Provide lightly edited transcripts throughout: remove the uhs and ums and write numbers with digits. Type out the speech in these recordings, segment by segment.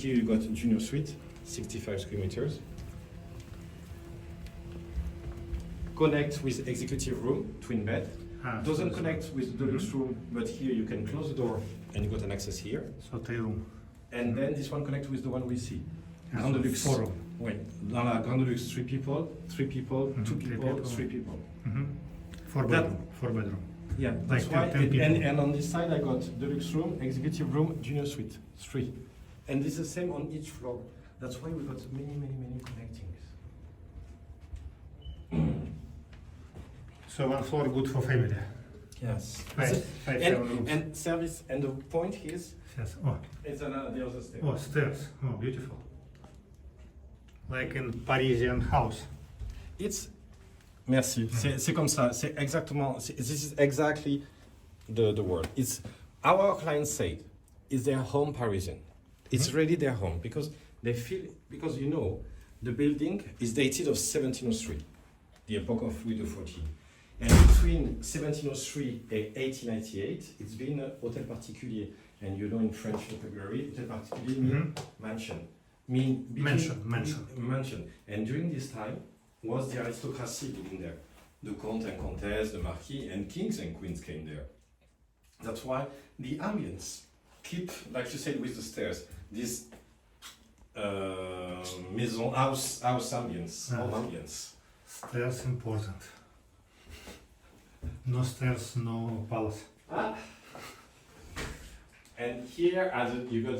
here you got Junior Suite, 65 square meters. Connect with executive room, twin bed. Doesn't connect with the deluxe room, but here you can close the door and you got an access here. So room. And then this one connects with the one we see. Grand Deluxe. Four room. Oui. Dans la Grand Deluxe, three people, two people, three people. Four bedroom. Yeah, Like that's why. 10 people. And on this side I got deluxe room, executive room, junior suite, three. And this is the same on each floor. That's why we got many connectings. So one floor good for family. Yes. Five, seven rooms. And service, and the point is, Yes. Oh, it's the other step. oh, stairs. Oh, beautiful. Like in Parisian house. It's merci. C'est comme ça. C'est exactement. This is exactly the word. It's our clients say it's their home Parisian. It's really their home because they feel because you know the building is dated of 1703, the epoch of Louis XIV, and between 1703 and 1898, it's been a hôtel particulier. And you know in French vocabulary, hôtel particulier means mansion. Mansion. And during this time was the aristocracy living there. The Comte and Comtesse, the Marquis, and kings and queens came there. That's why the ambience keep, like you said, with the stairs, this maison house ambience, home ambience. Stairs important. No stairs, no palace. And here, you got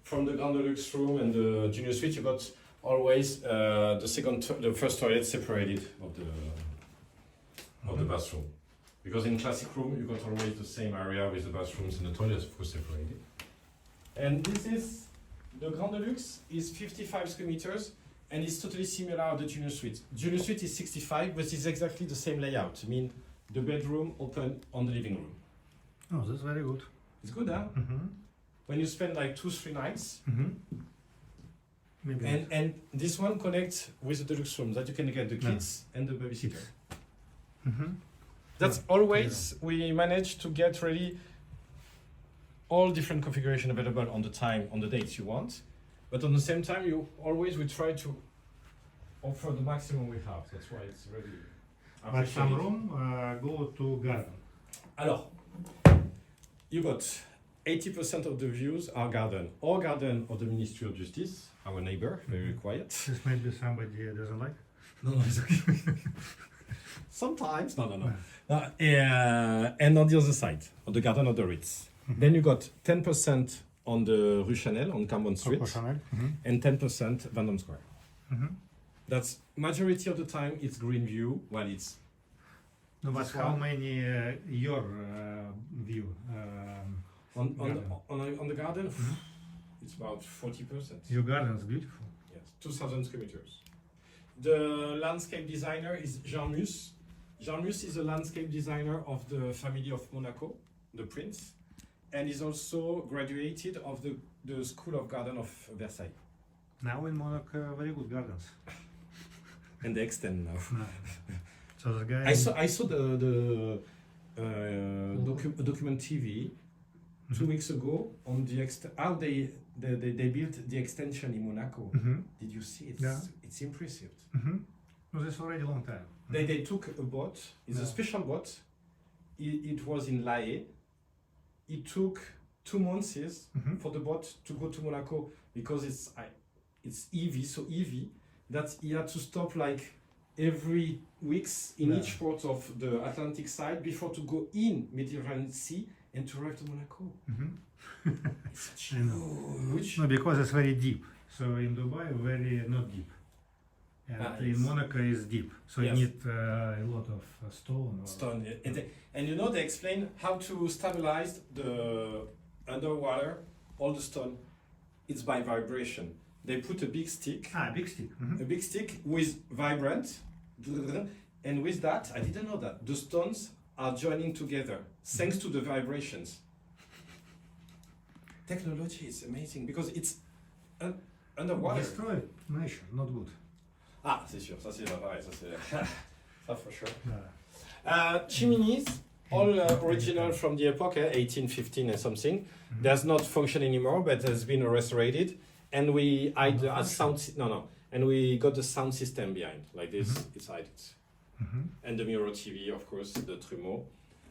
from the Grand Deluxe room and the Junior Suite, you got always the first toilet separated of the bathroom. Because in classic room, you got always the same area with the bathrooms and the toilets, of course, separated. And this is the Grand Deluxe is 55 square meters, and it's totally similar to the Junior Suite. Junior Suite is 65, but it's exactly the same layout. I mean, the bedroom open on the living room. Oh, that's very good. It's good, huh? When you spend like 2-3 nights. Maybe. And this one connects with the deluxe room that you can get the kids and the babysitter. That's always we manage to get really all different configuration available on the dates you want, but on the same time you always we try to offer the maximum we have. That's why it's really. But some room go to garden. Alors, you got 80% of the views are garden or garden of the Ministry of Justice, our neighbor, very quiet. This maybe somebody doesn't like. No, it's okay. Sometimes, no. And on the other side, on the garden of the Ritz. Then you got 10% on the Rue Chanel, on Cambon Street, and 10% Vendôme Square. That's majority of the time it's green view, while it's. No, but how many your view? On the garden, it's about 40%. Your garden is beautiful. Yes, 2,000 square meters. The landscape designer is Jean Mus. Jean Mus is a landscape designer of the family of Monaco, the prince, and is also graduated of the School of Garden of Versailles. Now in Monaco, very good gardens. And they extend now. So the guy. I saw the document TV 2 weeks ago on the how they built the extension in Monaco. Did you see it? It's impressive. No, that's already a long time. They took a boat. It's a special boat. It was in La Haye. It took 2 months for the boat to go to Monaco because it's heavy, so heavy that he had to stop like every weeks in each port of the Atlantic side before to go in Mediterranean Sea and to arrive to Monaco. It's huge. No, because it's very deep. So in Dubai, very not deep. And in Monaco is deep. So you need a lot of stone. Stone. And you know, they explain how to stabilize the underwater, all the stone. It's by vibration. They put a big stick. A big stick. A big stick with vibrant. And with that, I didn't know that, the stones are joining together thanks to the vibrations. Technology is amazing because it's underwater. Destroy nature, not good. Ah, c'est sûr, ça c'est pareil, ça for sure. Chimneys, all original from the epoch, 1815 and something. There's not function anymore, but has been restored. And we hide the a sound. And we got the sound system behind, like this. It's hidden. And the mirror TV, of course, the trumeau.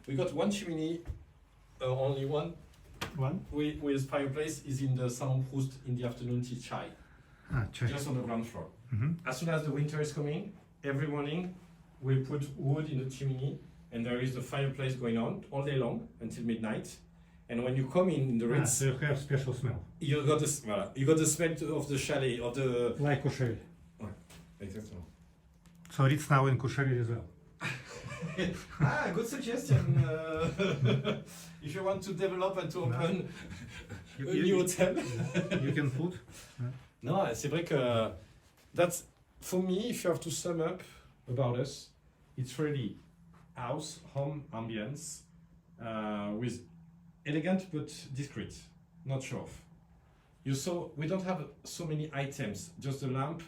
We got one chimney, only one. One? With fireplace is in the salon Proust in the afternoon tea chai, just on the ground floor. As soon as the winter is coming, every morning we put wood in the chimney, and there is the fireplace going on all day long until midnight. And when you come in the Ritz, so you have special smell. you got the smell of the chalet, of the... Like Coucherie. Exactly. So Ritz now in Coucherie as well. Good suggestion. If you want to develop and to open a new hotel. You can put. Non, c'est vrai que that's, for me, if you have to sum up about us, it's really house, home, ambience, with elegant but discreet, not show off. You saw, we don't have so many items, just the lamp,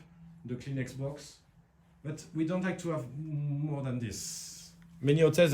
the Kleenex box, but we don't like to have more than this. Many hotels